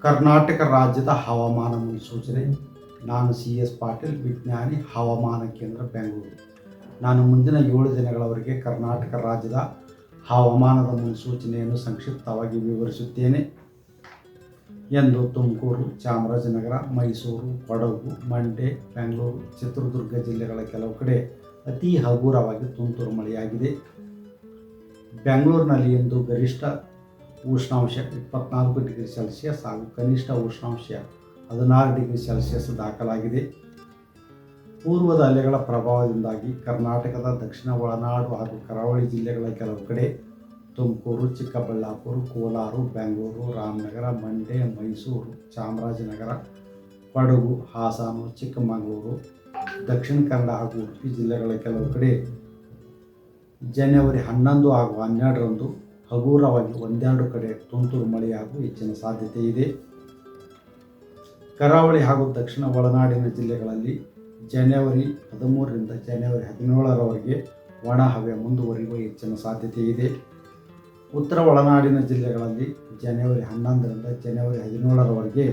ಕರ್ನಾಟಕ ರಾಜ್ಯದ ಹವಾಮಾನ ಮುನ್ಸೂಚನೆ. ನಾನು CS ಪಾಟೀಲ್, ವಿಜ್ಞಾನಿ, ಹವಾಮಾನ ಕೇಂದ್ರ, ಬೆಂಗಳೂರು. ನಾನು ಮುಂದಿನ 7 ದಿನಗಳವರೆಗೆ ಕರ್ನಾಟಕ ರಾಜ್ಯದ ಹವಾಮಾನದ ಮುನ್ಸೂಚನೆಯನ್ನು ಸಂಕ್ಷಿಪ್ತವಾಗಿ ವಿವರಿಸುತ್ತೇನೆ ಎಂದು ತುಮಕೂರು, ಚಾಮರಾಜನಗರ, ಮೈಸೂರು, ಕೊಡಗು, ಮಂಡ್ಯ, ಬೆಂಗಳೂರು, ಚಿತ್ರದುರ್ಗ ಜಿಲ್ಲೆಗಳ ಕೆಲವು ಕಡೆ ಅತಿ ಹಗುರವಾಗಿ ತುಂತುರು ಮಳೆಯಾಗಿದೆ. ಬೆಂಗಳೂರಿನಲ್ಲಿ ಇಂದು ಗರಿಷ್ಠ ಉಷ್ಣಾಂಶ 24 ಡಿಗ್ರಿ ಸೆಲ್ಸಿಯಸ್ ಹಾಗೂ ಕನಿಷ್ಠ ಉಷ್ಣಾಂಶ 16 ಡಿಗ್ರಿ ಸೆಲ್ಸಿಯಸ್ ದಾಖಲಾಗಿದೆ. ಪೂರ್ವದ ಅಲೆಗಳ ಪ್ರಭಾವದಿಂದಾಗಿ ಕರ್ನಾಟಕದ ದಕ್ಷಿಣ ಒಳನಾಡು ಹಾಗೂ ಕರಾವಳಿ ಜಿಲ್ಲೆಗಳ ಕೆಲವು ಕಡೆ ತುಮಕೂರು, ಚಿಕ್ಕಬಳ್ಳಾಪುರ, ಕೋಲಾರ, ಬೆಂಗಳೂರು, ರಾಮನಗರ, ಮಂಡ್ಯ, ಮೈಸೂರು, ಚಾಮರಾಜನಗರ, ಕೊಡಗು, ಹಾಸನ, ಚಿಕ್ಕಮಗಳೂರು, ದಕ್ಷಿಣ ಕನ್ನಡ ಹಾಗೂ ಉಡುಪಿ ಜಿಲ್ಲೆಗಳ ಕೆಲವು ಕಡೆ ಜನವರಿ 11 ಹಾಗೂ 12ರಂದು ಹಗುರವಾಗಿ ಒಂದೆರಡು ಕಡೆ ತುಂತುರು ಮಳೆಯಾಗುವ ಹೆಚ್ಚಿನ ಸಾಧ್ಯತೆ ಇದೆ. ಕರಾವಳಿ ಹಾಗೂ ದಕ್ಷಿಣ ಒಳನಾಡಿನ ಜಿಲ್ಲೆಗಳಲ್ಲಿ ಜನವರಿ 13ರಿಂದ ಜನವರಿ 17ರವರೆಗೆ ಒಣ ಹವೆ ಮುಂದುವರಿಯುವ ಹೆಚ್ಚಿನ ಸಾಧ್ಯತೆ ಇದೆ. ಉತ್ತರ ಒಳನಾಡಿನ ಜಿಲ್ಲೆಗಳಲ್ಲಿ ಜನವರಿ 11ರಿಂದ ಜನವರಿ 17ರವರೆಗೆ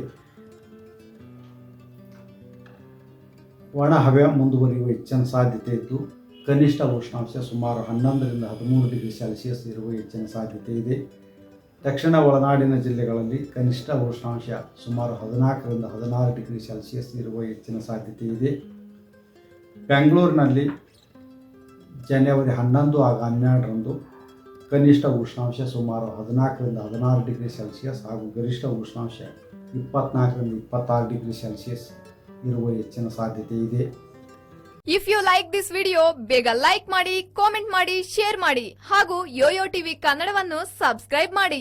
ಒಣ ಹವೆ ಮುಂದುವರಿಯುವ ಹೆಚ್ಚಿನ ಸಾಧ್ಯತೆ ಇದ್ದು, ಕನಿಷ್ಠ ಉಷ್ಣಾಂಶ ಸುಮಾರು 11ರಿಂದ 13 ಡಿಗ್ರಿ ಸೆಲ್ಸಿಯಸ್ ಇರುವ ಹೆಚ್ಚಿನ ಸಾಧ್ಯತೆ ಇದೆ. ದಕ್ಷಿಣ ಒಳನಾಡಿನ ಜಿಲ್ಲೆಗಳಲ್ಲಿ ಕನಿಷ್ಠ ಉಷ್ಣಾಂಶ ಸುಮಾರು 14ರಿಂದ 16 ಡಿಗ್ರಿ ಸೆಲ್ಸಿಯಸ್ ಇರುವ ಹೆಚ್ಚಿನ ಸಾಧ್ಯತೆ ಇದೆ. ಬೆಂಗಳೂರಿನಲ್ಲಿ ಜನವರಿ 11 ಹಾಗೂ 12ರಂದು ಕನಿಷ್ಠ ಉಷ್ಣಾಂಶ ಸುಮಾರು 14ರಿಂದ 16 ಡಿಗ್ರಿ ಸೆಲ್ಸಿಯಸ್ ಹಾಗೂ ಗರಿಷ್ಠ ಉಷ್ಣಾಂಶ 24ರಿಂದ 26 ಡಿಗ್ರಿ ಸೆಲ್ಸಿಯಸ್ ಇರುವ ಹೆಚ್ಚಿನ ಸಾಧ್ಯತೆ ಇದೆ. If you like this video, ಬೇಗ ಲೈಕ್ ಮಾಡಿ, ಕಾಮೆಂಟ್ ಮಾಡಿ, ಶೇರ್ ಮಾಡಿ ಹಾಗೂ ಯೋಯೋ ಟಿವಿ ಕನ್ನಡವನ್ನು ಸಬ್ಸ್ಕ್ರೈಬ್ ಮಾಡಿ.